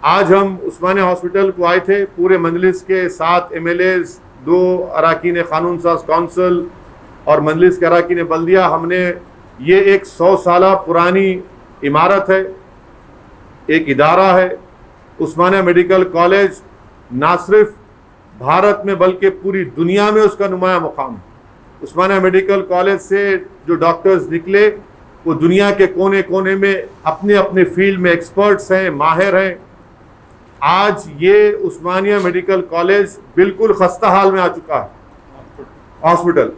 आज हम उस्मानिया हॉस्पिटल को आए थे पूरे मजलिस के 7 MLAs, 2 अरकान कानून साज काउंसिल और मजलिस के अरकान बल्दिया। हमने ये एक 100 साल पुरानी इमारत है, एक इदारा है। उस्मानिया मेडिकल कॉलेज ना सिर्फ भारत में बल्कि पूरी दुनिया में उसका नुमाया मुकाम है। उस्मानिया मेडिकल कॉलेज से जो डॉक्टर्स निकले वो दुनिया के कोने कोने में अपने अपने फील्ड में एक्सपर्ट्स हैं, माहिर हैं। आज ये उस्मानिया मेडिकल कॉलेज बिल्कुल खस्ता हाल में आ चुका है। हॉस्पिटल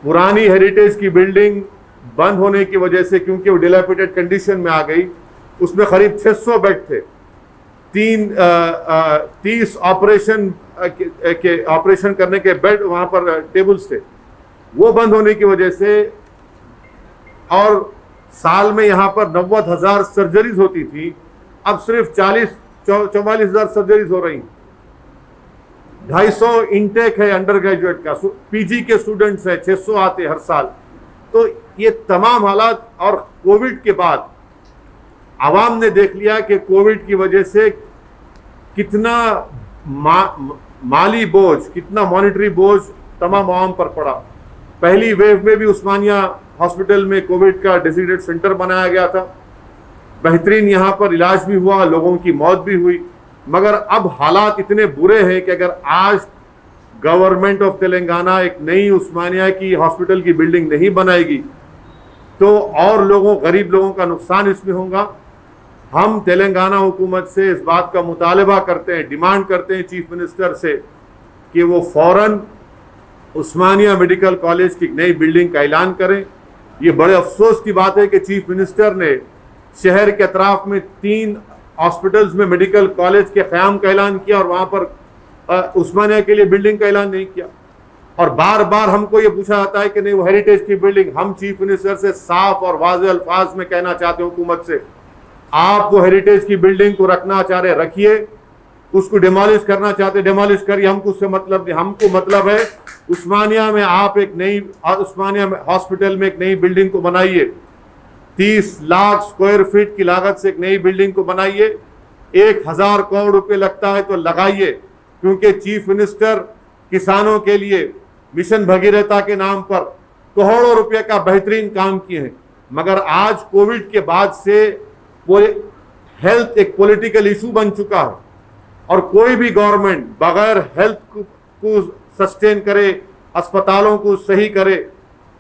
पुरानी हेरिटेज की बिल्डिंग बंद होने की वजह से, क्योंकि वो डिलैपिडेटेड कंडीशन में आ गई, उसमें करीब 600 बेड थे, 30 ऑपरेशन करने के बेड वहां पर टेबल्स थे। वो बंद होने की वजह से, और साल में यहाँ पर 90,000 सर्जरीज होती थी, अब सिर्फ 44,000 सर्जरीज हो रही। 250 इनटेक है अंडर ग्रेजुएट का, PG के स्टूडेंट्स हैं 600 आते हर साल। तो ये तमाम हालात, और कोविड के बाद आवाम ने देख लिया कि कोविड की वजह से कितना माली बोझ, कितना मॉनिटरी बोझ तमाम आवाम पर पड़ा। पहली वेव में भी उस्मानिया हॉस्पिटल में कोविड का डेजिग्नेटेड सेंटर बनाया गया था, बेहतरीन यहाँ पर इलाज भी हुआ, लोगों की मौत भी हुई। मगर अब हालात इतने बुरे हैं कि अगर आज गवर्नमेंट ऑफ तेलंगाना एक नई उस्मानिया की हॉस्पिटल की बिल्डिंग नहीं बनाएगी तो और गरीब लोगों का नुकसान इसमें होगा। हम तेलंगाना हुकूमत से इस बात का मुतालबा करते हैं, डिमांड करते हैं चीफ मिनिस्टर से कि वो फौरन उस्मानिया मेडिकल कॉलेज की नई बिल्डिंग का ऐलान करें। ये बड़े अफसोस की बात है कि चीफ मिनिस्टर ने शहर के अतराफ में 3 हॉस्पिटल्स में मेडिकल कॉलेज के क़याम का ऐलान किया और वहाँ पर उस्मानिया के लिए बिल्डिंग का ऐलान नहीं किया। और बार बार हमको ये पूछा जाता है कि नहीं वो हेरिटेज की बिल्डिंग। हम चीफ मिनिस्टर से साफ और वाज़ेह अल्फाज में कहना चाहते हैं हुकूमत से, आप वो हेरिटेज की बिल्डिंग को रखना चाह रहे रखिए, उसको डिमोलिश करना चाहते डिमोलिश करिए, हमको उससे मतलब नहीं। हमको मतलब है उस्मानिया में आप एक नई उस्मानिया हॉस्पिटल में एक नई बिल्डिंग को बनाइए, 30 लाख स्क्वायर फीट की लागत से एक नई बिल्डिंग को बनाइए। 1000 करोड़ रुपए लगता है तो लगाइए, क्योंकि चीफ मिनिस्टर किसानों के लिए मिशन भगीरथा के नाम पर करोड़ों रुपए का बेहतरीन काम किए हैं। मगर आज कोविड के बाद से वो हेल्थ एक पॉलिटिकल इशू बन चुका है और कोई भी गवर्नमेंट बगैर हेल्थ को सस्टेन करे, अस्पतालों को सही करे।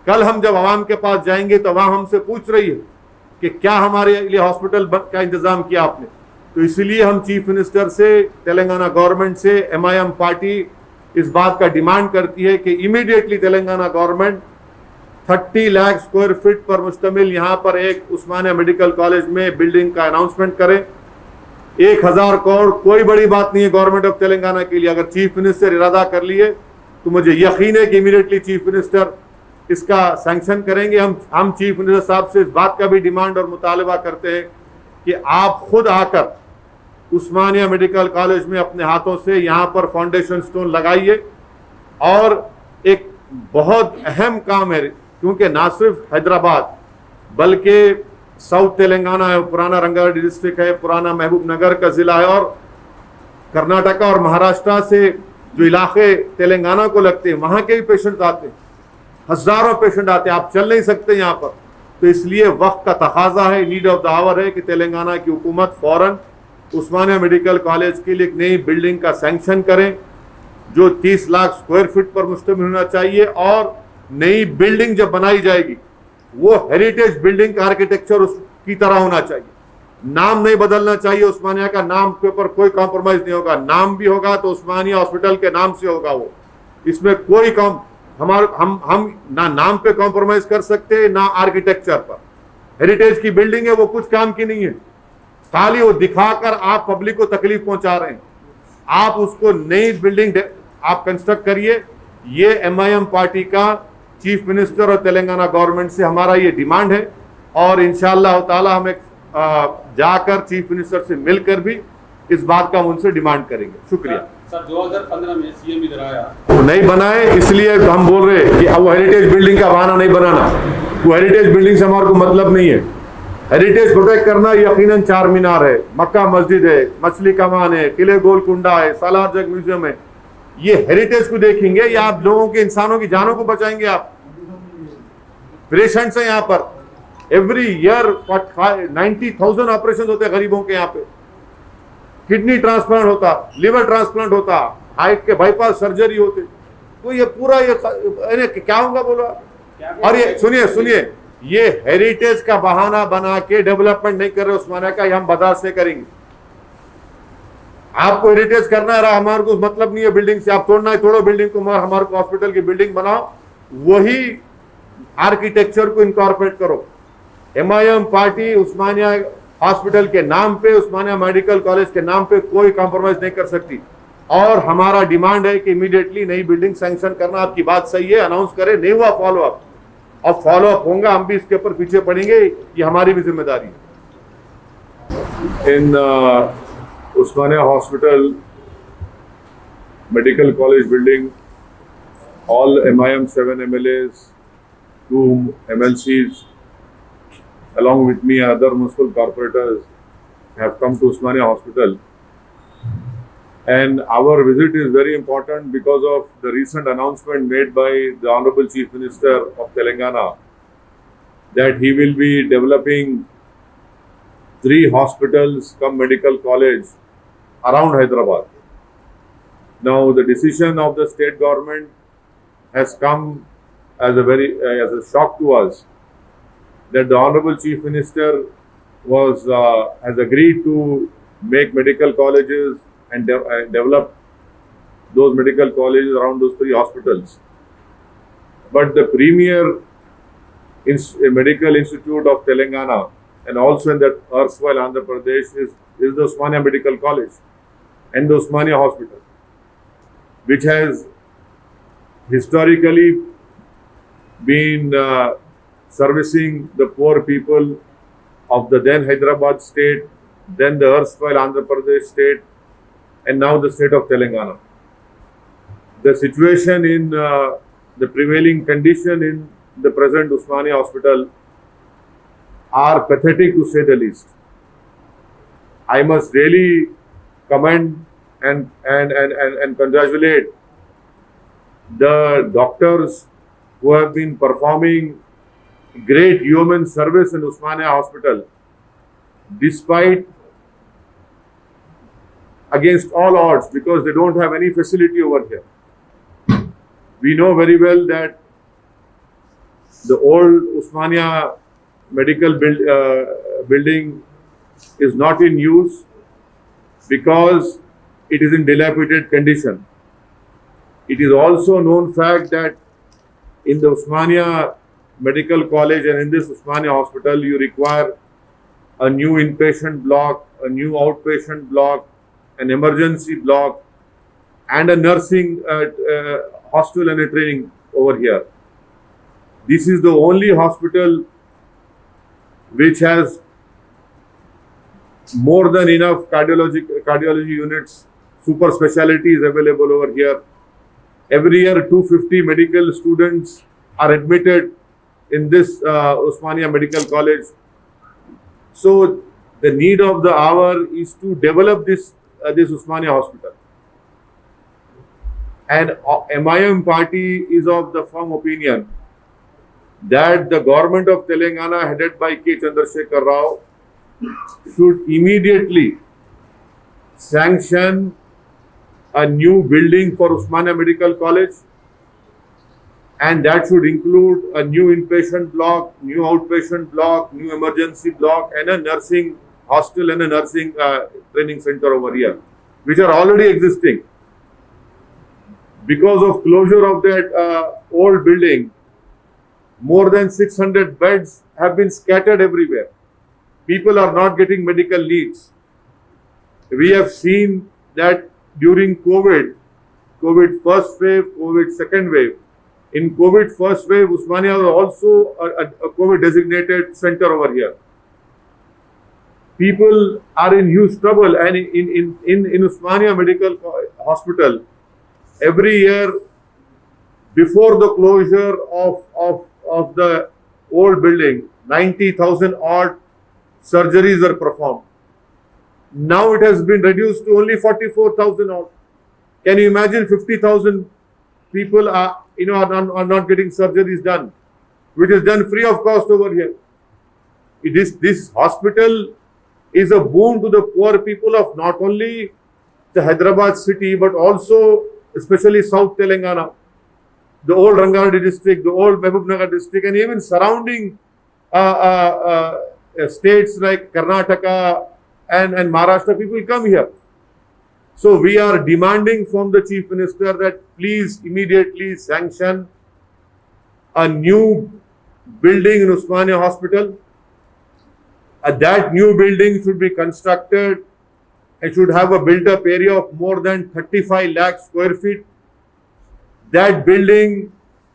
कल हम जब आवाम के पास जाएंगे तो वहां हमसे पूछ रही है कि क्या हमारे लिए हॉस्पिटल का इंतजाम किया आपने। तो इसलिए हम चीफ मिनिस्टर से, तेलंगाना गवर्नमेंट से, MIM पार्टी इस बात का डिमांड करती है कि immediately Telangana government 30 lakh square feet पर मुश्तमिल यहाँ पर एक उस्मानिया मेडिकल कॉलेज में बिल्डिंग का अनाउंसमेंट करें। 1000 करोड़ कोई बड़ी बात नहीं है गवर्नमेंट ऑफ तेलंगाना के लिए। अगर चीफ मिनिस्टर इरादा कर लिए तो मुझे यकीन है कि इमीडिएटली चीफ मिनिस्टर इसका सैंक्शन करेंगे। हम चीफ मिनिस्टर साहब से इस बात का भी डिमांड और मुतालबा करते हैं कि आप खुद आकर उस्मानिया मेडिकल कॉलेज में अपने हाथों से यहाँ पर फाउंडेशन स्टोन लगाइए। और एक बहुत अहम काम है, क्योंकि ना सिर्फ हैदराबाद बल्कि साउथ तेलंगाना है, पुराना रंगारेड्डी डिस्ट्रिक्ट है, पुराना महबूब नगर का ज़िला है, और कर्नाटका और महाराष्ट्र से जो इलाके तेलंगाना को लगते हैं वहाँ के भी पेशेंट आते हैं, हज़ारों पेशेंट आते हैं। आप चल नहीं सकते यहाँ पर। तो इसलिए वक्त का तकाजा है, नीड ऑफ द आवर है कि तेलंगाना की हुकूमत फ़ौरन उस्मानिया मेडिकल कॉलेज के लिए एक नई बिल्डिंग का सैंक्शन करें जो 30 लाख स्क्वायर फीट पर मुश्तमिल होना चाहिए। और नई बिल्डिंग जब बनाई जाएगी वो हेरिटेज बिल्डिंग का आर्किटेक्चर उसकी तरह होना चाहिए। नाम नहीं बदलना चाहिए, उस्मानिया का नाम के ऊपर कोई कॉम्प्रोमाइज नहीं होगा। नाम भी होगा तो उस्मानिया हॉस्पिटल के नाम से होगा वो, इसमें कोई हम ना नाम पे कॉम्प्रोमाइज कर सकते ना आर्किटेक्चर पर। हेरिटेज की बिल्डिंग है, वो कुछ काम की नहीं है, खाली वो दिखाकर आप पब्लिक को तकलीफ पहुंचा रहे हैं। आप उसको नई बिल्डिंग आप कंस्ट्रक्ट करिए। ये MIM पार्टी का चीफ मिनिस्टर और तेलंगाना गवर्नमेंट से हमारा ये डिमांड है, और इंशाअल्लाह ताला हम एक जाकर चीफ मिनिस्टर से मिलकर भी इस बात का हम उनसे डिमांड करेंगे। शुक्रिया सर। 2015 में CM इधर आया, वो नहीं बनाए, इसलिए हम बोल रहे हैं कि अब वो हेरिटेज बिल्डिंग का बहाना नहीं बनाना। वो हेरिटेज बिल्डिंग से हमारे को मतलब नहीं है। हेरिटेज प्रोटेक्ट करना यकीनन चार मीनार है, मक्का मस्जिद है, मछली कमान है, किले गोलकुंडा है, सालार जंग म्यूजियम है। ये हेरिटेज को देखेंगे या आप लोगों के, इंसानों की जानों को बचाएंगे? आप पेशेंट्स हैं यहाँ पर, एवरी ईयर 90,000 ऑपरेशन होते हैं गरीबों के यहाँ पे। किडनी ट्रांसप्लांट होता, लिवर ट्रांसप्लांट होता, हार्ट के बाईपास सर्जरी होते। तो ये पूरा ये क्या होगा बोलो आप? और ये सुनिए, ये हेरिटेज का बहाना बना के डेवलपमेंट नहीं कर रहे उस्मानिया का, ये हम बर्दाश्त से करेंगे। आपको हेरिटेज करना है, हमारे को मतलब नहीं है बिल्डिंग से, आप तोड़ना है तोड़ो बिल्डिंग को, मगर हमारे को हॉस्पिटल की बिल्डिंग बनाओ, वही आर्किटेक्चर को इनकॉर्पोरेट करो। एमआईएम पार्टी उस्मानिया हॉस्पिटल के नाम पे, उस्मानिया मेडिकल कॉलेज के नाम पे कोई कॉम्प्रोमाइज नहीं कर सकती। और हमारा डिमांड है कि इमीडिएटली नई बिल्डिंग सैंक्शन करना। आपकी बात सही है, अनाउंस करें, नहीं हुआ फॉलो अप, और फॉलो अप होगा, हम भी इसके ऊपर पीछे पड़ेंगे, ये हमारी भी जिम्मेदारी है। इन Osmania hospital medical college building, all MIM 7 MLAs, 2 MLCs, along with me and other municipal corporators have come to Usmania Hospital. And our visit is very important because of the recent announcement made by the Honorable Chief Minister of Telangana that he will be developing 3 hospitals come medical college around Hyderabad. Now the decision of the state government has come as a shock to us, that the Honorable Chief Minister has agreed to make medical colleges and develop those medical colleges around those 3 hospitals. But the premier medical institute of Telangana, and also in that erstwhile Andhra Pradesh, is the Usmania Medical College and the Usmania Hospital, which has historically been servicing the poor people of the then Hyderabad state, then the erstwhile Andhra Pradesh state, and now the state of Telangana. The situation in the prevailing condition in the present Usmania Hospital are pathetic, to say the least. I must really commend and congratulate the doctors who have been performing great human service in Usmania Hospital, despite, against all odds, because they don't have any facility over here. We know very well that the old Usmania medical building is not in use because it is in dilapidated condition. It is also known fact that in the Usmania Medical College and in this Usmania Hospital, you require a new inpatient block, a new outpatient block, an emergency block, and a nursing hospital and a training over here. This is the only hospital which has more than enough cardiology units, super specialties available over here. Every year, 250 medical students are admitted in this Usmania Medical College. So the need of the hour is to develop this Usmania Hospital. And MIM party is of the firm opinion that the government of Telangana, headed by K. Chandrasekhar Rao, should immediately sanction a new building for Usmania Medical College, and that should include a new inpatient block, new outpatient block, new emergency block, and a nursing hostel and a nursing training center over here, which are already existing. Because of closure of that old building, more than 600 beds have been scattered everywhere. People are not getting medical needs. We have seen that during COVID first wave, COVID second wave. In COVID first wave, Usmania was also a COVID designated center over here. People are in huge trouble, and in Usmania Medical Hospital, every year before the closure of the old building, 90,000 odd surgeries were performed. Now it has been reduced to only 44,000 odd. Can you imagine 50,000 people are not getting surgeries done, which is done free of cost over here. This hospital is a boon to the poor people of not only the Hyderabad city but also especially South Telangana, the old Rangareddy district, the old Mehbubnagar district, and even surrounding states like Karnataka and Maharashtra. People come here. So we are demanding from the Chief Minister that please immediately sanction a new building in Usmania Hospital. That new building should be constructed. It should have a built-up area of more than 35 lakh square feet. That building,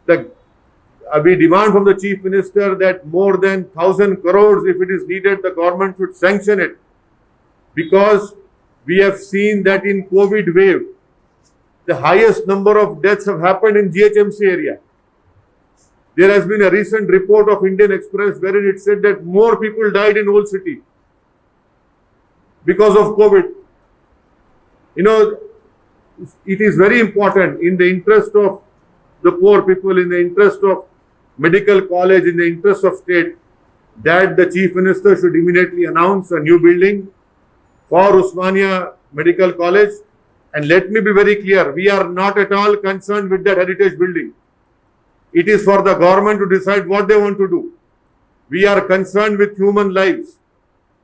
we demand from the Chief Minister that more than 1,000 crores, if it is needed, the government should sanction it. Because we have seen that in COVID wave, the highest number of deaths have happened in GHMC area. There has been a recent report of Indian Express wherein it said that more people died in Old City because of COVID. It is very important in the interest of the poor people, in the interest of medical college, in the interest of state, that the Chief Minister should immediately announce a new building for Usmania Medical College. And let me be very clear, we are not at all concerned with that heritage building. It is for the government to decide what they want to do. We are concerned with human lives.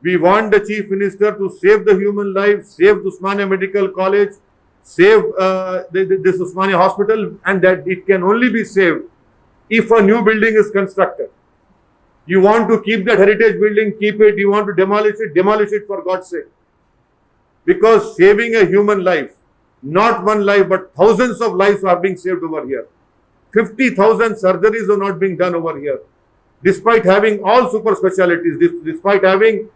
We want the Chief Minister to save the human life, save Usmania Medical College, save this Usmania Hospital, and that it can only be saved if a new building is constructed. You want to keep that heritage building, keep it. You want to demolish it for God's sake. Because saving a human life, not one life, but thousands of lives are being saved over here. 50,000 surgeries are not being done over here. Despite having all super specialties, despite having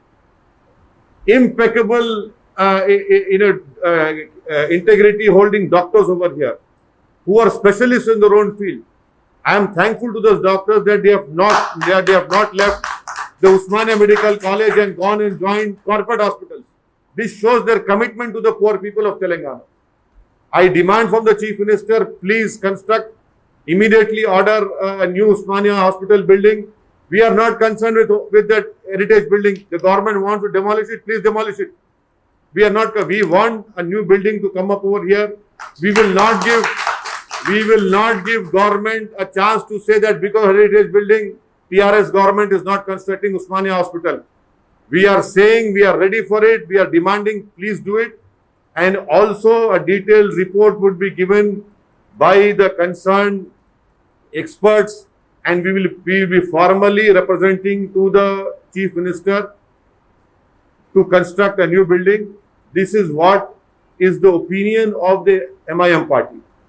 impeccable integrity holding doctors over here who are specialists in their own field. I am thankful to those doctors that they have not left the Usmania Medical College and gone and joined corporate hospitals. This shows their commitment to the poor people of Telangana. I demand from the Chief Minister, please immediately order a new Usmania Hospital building. We are not concerned with that heritage building. The government wants to demolish it, please demolish it. We want a new building to come up over here. We will not give government a chance to say that because heritage building, TRS government is not constructing Usmania Hospital. We are saying we are ready for it. We are demanding, please do it. And also a detailed report would be given by the concerned experts, and we will be formally representing to the Chief Minister to construct a new building. This is what is the opinion of the MIM party.